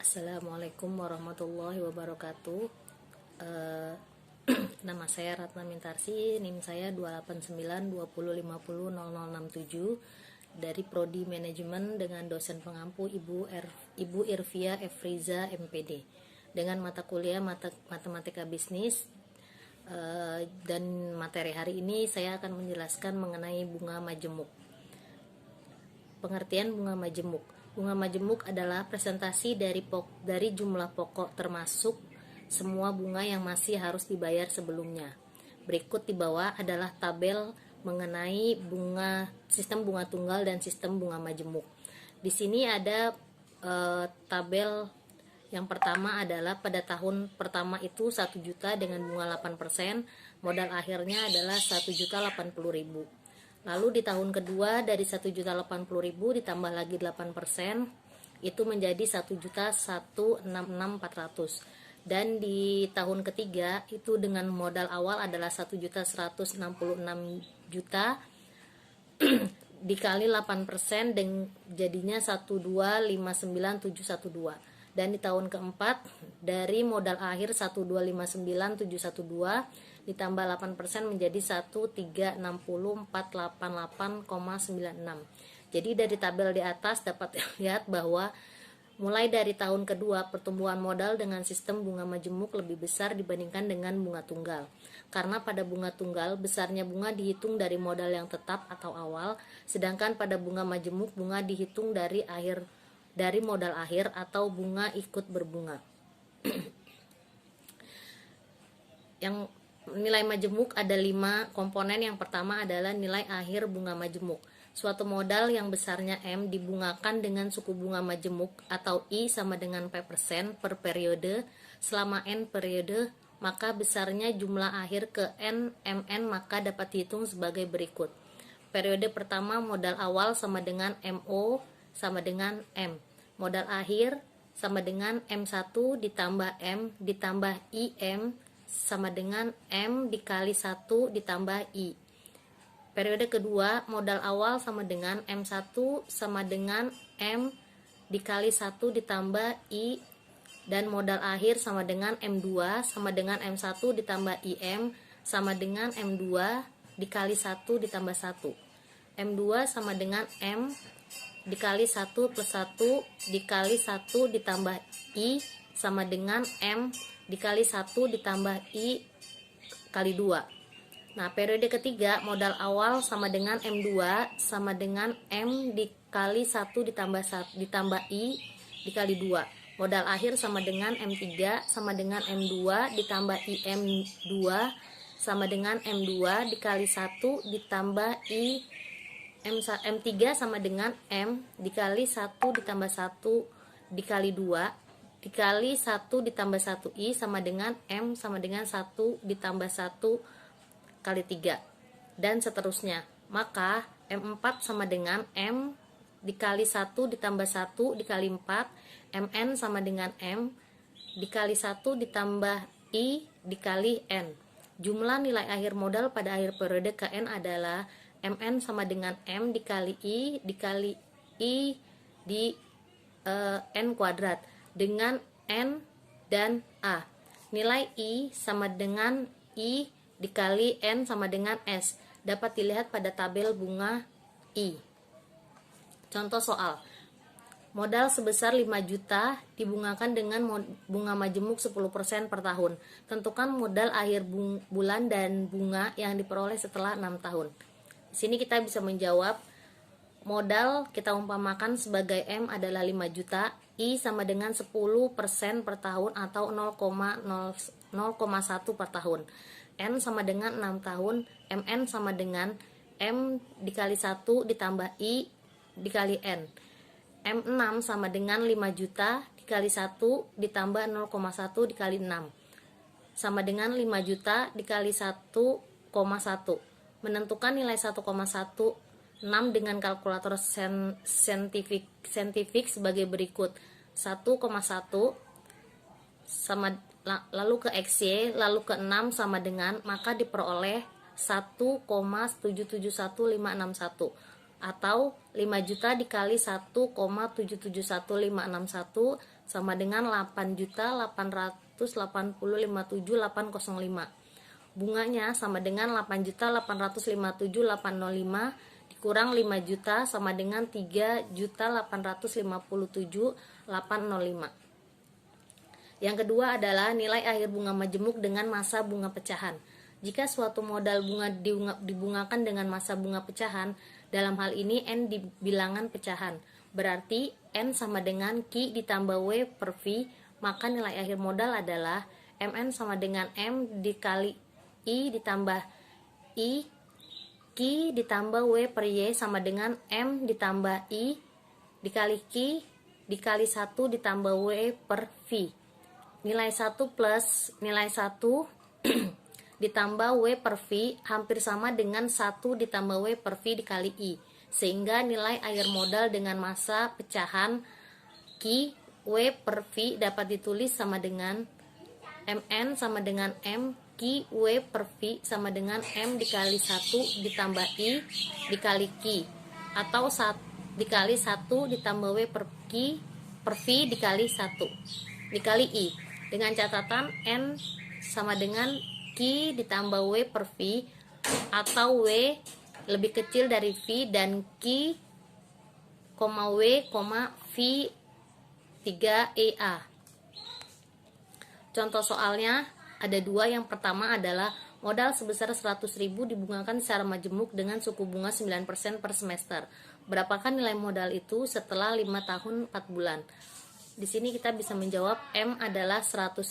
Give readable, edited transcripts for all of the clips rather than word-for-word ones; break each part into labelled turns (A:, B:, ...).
A: Assalamualaikum warahmatullahi wabarakatuh. Eh, Nama saya Ratna Mintarsi, NIM saya 28920500067 dari Prodi Manajemen dengan dosen pengampu Ibu Irvia Efriza MPD dengan mata kuliah Matematika Bisnis. Dan materi hari ini saya akan menjelaskan mengenai bunga majemuk. Pengertian bunga majemuk. Bunga majemuk adalah presentasi dari jumlah pokok termasuk semua bunga yang masih harus dibayar sebelumnya. Berikut di bawah adalah tabel mengenai sistem bunga tunggal dan sistem bunga majemuk. Di sini ada tabel yang pertama adalah pada tahun pertama itu 1 juta dengan bunga 8%, modal akhirnya adalah 1.080.000. Lalu di tahun kedua dari 1.080.000 ditambah lagi 8%, itu menjadi 1.166.400. Dan di tahun ketiga itu dengan modal awal adalah 1.166.000.000 dikali 8% dan jadinya 1.259.712. Dan di tahun keempat dari modal akhir 1.259.712 ditambah 8% menjadi 1.360.488,96. Jadi dari tabel di atas dapat lihat bahwa mulai dari tahun kedua pertumbuhan modal dengan sistem bunga majemuk lebih besar dibandingkan dengan bunga tunggal. Karena pada bunga tunggal besarnya bunga dihitung dari modal yang tetap atau awal, sedangkan pada bunga majemuk bunga dihitung dari modal akhir atau bunga ikut berbunga. Yang nilai majemuk ada 5 komponen. Yang pertama adalah nilai akhir bunga majemuk. Suatu modal yang besarnya M dibungakan dengan suku bunga majemuk atau I sama dengan P% per periode selama N periode, maka besarnya jumlah akhir ke N MN maka dapat dihitung sebagai berikut. Periode pertama modal awal sama dengan MO sama dengan M. Modal akhir sama dengan M1 ditambah M ditambah IM sama dengan M dikali 1 ditambah I. Periode kedua modal awal sama dengan M1 sama dengan M dikali 1 ditambah I, dan modal akhir sama dengan M2 sama dengan M1 ditambah IM sama dengan M2 dikali 1 ditambah 1. M2 sama dengan M dikali 1 plus 1 dikali 1 ditambah I sama dengan M dikali 1 ditambah I kali 2. Nah, periode ketiga modal awal sama dengan M2 sama dengan M dikali 1 ditambah I dikali 2. Modal akhir sama dengan M3 sama dengan M2 ditambah IM2 sama dengan M2 dikali 1 ditambah I M3 sama dengan M dikali 1 ditambah 1 dikali 2 dikali 1 ditambah 1I sama dengan M sama dengan 1 ditambah 1 kali 3 dan seterusnya. Maka M4 sama dengan M dikali 1 ditambah 1 dikali 4, MN sama dengan M dikali 1 ditambah I dikali N. Jumlah nilai akhir modal pada akhir periode KN adalah MN sama dengan M dikali I dikali I di N kuadrat dengan N dan A. Nilai I sama dengan I dikali N sama dengan S dapat dilihat pada tabel bunga I. Contoh soal. Modal sebesar 5 juta dibungakan dengan bunga majemuk 10% per tahun. Tentukan modal akhir bulan dan bunga yang diperoleh setelah 6 tahun. Di sini kita bisa menjawab modal kita umpamakan sebagai M adalah 5 juta, I sama dengan 10% per tahun atau 0,1 per tahun. N sama dengan 6 tahun, MN sama dengan M dikali 1 ditambah I dikali N. M6 sama dengan 5 juta dikali 1 ditambah 0,1 dikali 6 sama dengan 5 juta dikali 1,1. Menentukan nilai 1,16 dengan kalkulator saintifik sebagai berikut. 1,1 sama lalu ke XY lalu ke 6 sama dengan, maka diperoleh 1,771561 atau 5 juta dikali 1,771561 sama dengan 8.885.7.805. Bunganya sama dengan 8.857.805 dikurang 5 juta sama dengan 3.857.805. Yang kedua adalah nilai akhir bunga majemuk dengan masa bunga pecahan. Jika suatu modal bunga dibungakan dengan masa bunga pecahan, dalam hal ini N di bilangan pecahan, berarti N sama dengan Q ditambah W per V, maka nilai akhir modal adalah MN sama dengan M dikali I ditambah I, Q ditambah W per Y sama dengan M ditambah I dikali Q dikali 1 ditambah W per V. Nilai 1 plus nilai 1 ditambah W per V hampir sama dengan 1 ditambah W per V dikali I, sehingga nilai akhir modal dengan masa pecahan Q W per V dapat ditulis sama dengan MN sama dengan M Q W per V sama dengan M dikali 1 ditambah I dikali Q, atau dikali 1 ditambah W per Q per V dikali 1 dikali I, dengan catatan N sama dengan Q ditambah W per V, atau W lebih kecil dari V dan Q, W, V 3EA. Contoh soalnya ada dua. Yang pertama adalah modal sebesar 100.000 dibungakan secara majemuk dengan suku bunga 9% per semester. Berapakah nilai modal itu setelah 5 tahun 4 bulan? Di sini kita bisa menjawab M adalah 100.000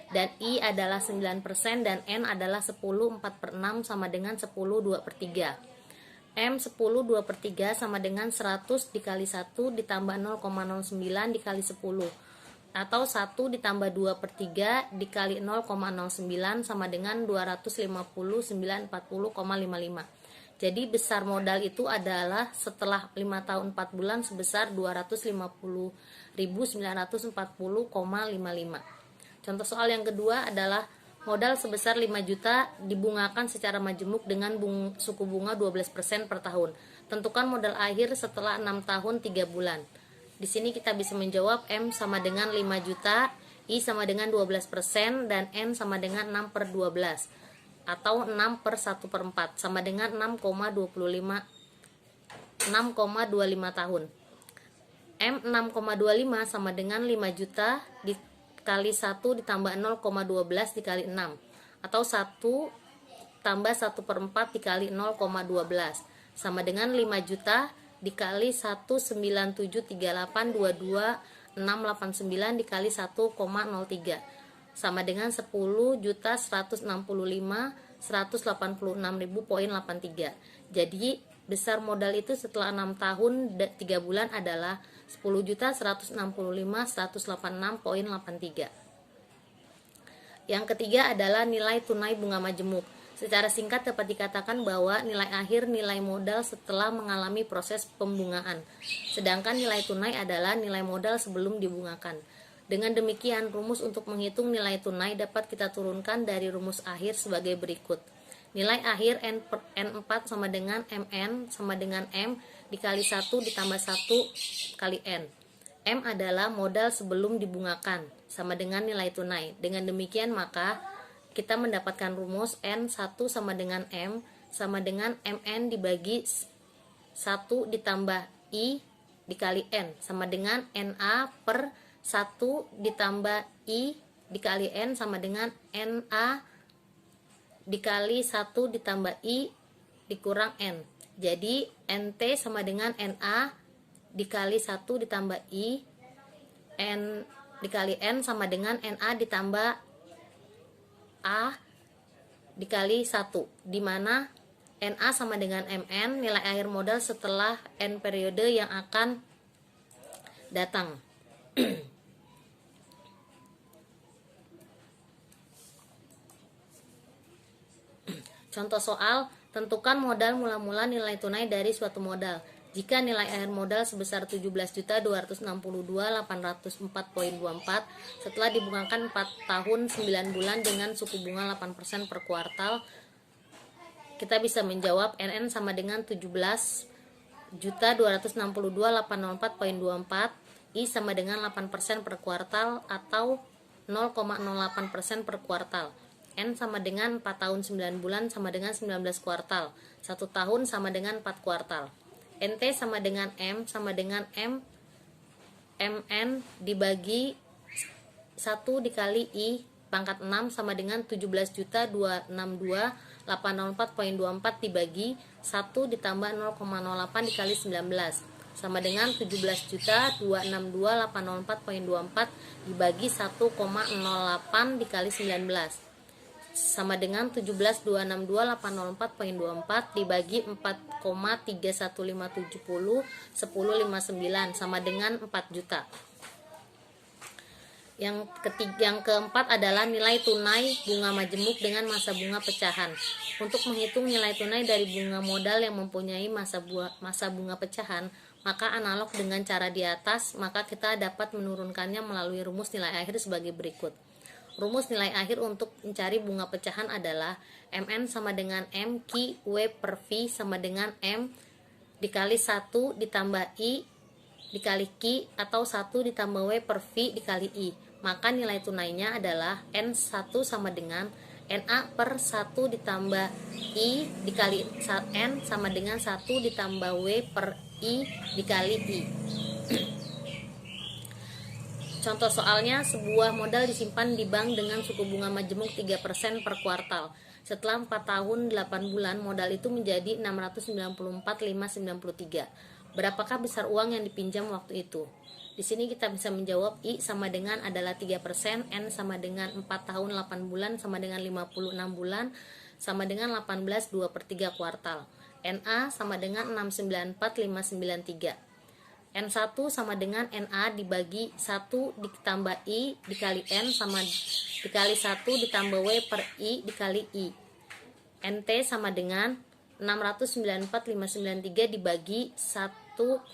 A: dan I adalah 9% dan N adalah 10 4 per 6 sama dengan 10 2 per 3. M 10 2 per 3 sama dengan 100 dikali 1 ditambah 0,09 dikali 10, atau 1 ditambah 2 per 3 dikali 0,09 sama dengan 259,40,55. Jadi besar modal itu adalah setelah 5 tahun 4 bulan sebesar 250.940,55. Contoh soal yang kedua adalah modal sebesar 5 juta dibungakan secara majemuk dengan suku bunga 12% per tahun. Tentukan modal akhir setelah 6 tahun 3 bulan. Di sini kita bisa menjawab M sama dengan 5 juta, I sama dengan 12%, dan N sama dengan 6 per 12. Atau 6 per 1 per 4 sama dengan 6,25 tahun. M 6,25 sama dengan 5 juta dikali 1 ditambah 0,12 dikali 6, atau 1 tambah 1 per 4 dikali 0,12 sama dengan 5 juta dikali 1973822 689 dikali 1,03 sama dengan 10.165.186.000,83. Jadi besar modal itu setelah 6 tahun 3 bulan adalah 10.165.186.83. Yang ketiga adalah nilai tunai bunga majemuk. Secara singkat dapat dikatakan bahwa nilai akhir nilai modal setelah mengalami proses pembungaan, sedangkan nilai tunai adalah nilai modal sebelum dibungakan. Dengan demikian, rumus untuk menghitung nilai tunai dapat kita turunkan dari rumus akhir sebagai berikut. Nilai akhir N4 sama dengan MN sama dengan M dikali 1 ditambah 1 kali N. M adalah modal sebelum dibungakan, sama dengan nilai tunai. Dengan demikian maka kita mendapatkan rumus N1 sama dengan M sama dengan MN dibagi 1 ditambah I dikali N sama dengan NA per 1 ditambah I dikali N sama dengan NA dikali 1 ditambah I dikurang N. Jadi NT sama dengan NA dikali 1 ditambah I, N dikali N sama dengan NA ditambah A dikali 1, di mana NA sama dengan MN, nilai akhir modal setelah N periode yang akan datang. Contoh soal, tentukan modal mula-mula nilai tunai dari suatu modal. Jika nilai akhir modal sebesar 17.262.804,24 setelah dibungakan 4 tahun 9 bulan dengan suku bunga 8% per kuartal, kita bisa menjawab NN sama dengan 17.262.804,24, I sama dengan 8% per kuartal atau 0,08% per kuartal. N sama dengan 4 tahun 9 bulan sama dengan 19 kuartal. 1 tahun sama dengan 4 kuartal. NT sama dengan M sama dengan MN dibagi 1 dikali I pangkat 6 sama dengan 17.262.804.24 dibagi 1 ditambah 0,08 dikali 19 sama dengan 17.262.804.24 dibagi 1,08 dikali 19 sama dengan 17.262.804.24 dibagi 4,31570 10,59 sama dengan 4 juta. Yang keempat adalah nilai tunai bunga majemuk dengan masa bunga pecahan. Untuk menghitung nilai tunai dari bunga modal yang mempunyai masa bunga pecahan, maka analog dengan cara di atas, maka kita dapat menurunkannya melalui rumus nilai akhir sebagai berikut. Rumus nilai akhir untuk mencari bunga pecahan adalah MN sama dengan M Q W per V sama dengan M dikali 1 ditambah I dikali Q atau 1 ditambah W per V dikali I. Maka nilai tunainya adalah N1 sama dengan NA per 1 ditambah I dikali N sama dengan 1 ditambah W per I dikali I. Contoh soalnya, sebuah modal disimpan di bank dengan suku bunga majemuk 3% per kuartal. Setelah 4 tahun 8 bulan, modal itu menjadi 694.593. Berapakah besar uang yang dipinjam waktu itu? Di sini kita bisa menjawab I sama dengan adalah 3%, N sama dengan 4 tahun 8 bulan sama dengan 56 bulan sama dengan 18 2/3 kuartal. NA sama dengan 694.593. N1 sama dengan NA dibagi 1 ditambah I dikali N sama dikali 1 ditambah W per I dikali I. NT sama dengan 694.593 dibagi 1,03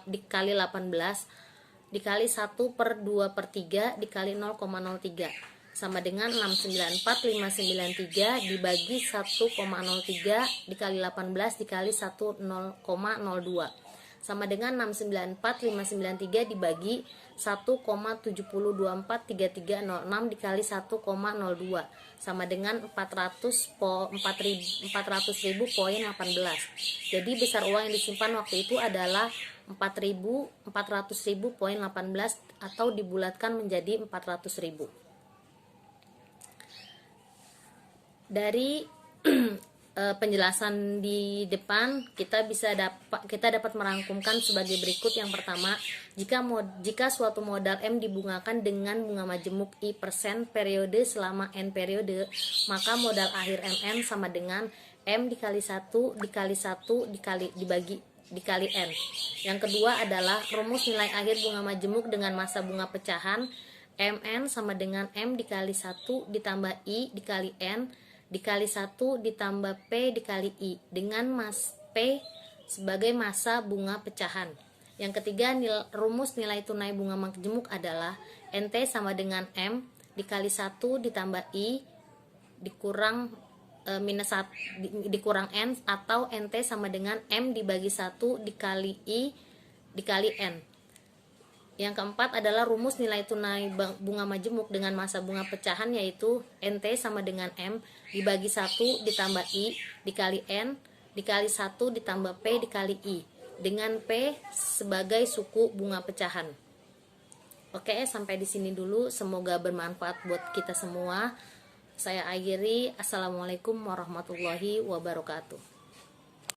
A: dikali 18 dikali 1 per 2/3 dikali 0,03 sama dengan 694.593 dibagi 1,03 dikali 18 dikali 1,02 sama dengan 694.593 dibagi 1,70243306 dikali 1,02 sama dengan 400.000.18. Jadi besar uang yang disimpan waktu itu adalah 400.000.18 atau dibulatkan menjadi 400.000. Dari penjelasan di depan kita dapat merangkumkan sebagai berikut. Yang pertama, jika suatu modal M dibungakan dengan bunga majemuk I% periode selama N periode, maka modal akhir MN sama dengan M dikali 1 dikali 1 dikali N. Yang kedua adalah rumus nilai akhir bunga majemuk dengan masa bunga pecahan. MN sama dengan M dikali 1 ditambah I dikali N dikali 1 ditambah P dikali I dengan P sebagai masa bunga pecahan. Yang ketiga, rumus nilai tunai bunga majemuk adalah NT sama dengan M dikali 1 ditambah I dikurang dikurang N atau NT sama dengan M dibagi 1 dikali I dikali N. Yang keempat adalah rumus nilai tunai bunga majemuk dengan masa bunga pecahan, yaitu NT sama dengan M dibagi 1 ditambah I dikali N dikali 1 ditambah P dikali I dengan P sebagai suku bunga pecahan. Oke, sampai di sini dulu. Semoga bermanfaat buat kita semua. Saya akhiri. Assalamualaikum warahmatullahi wabarakatuh.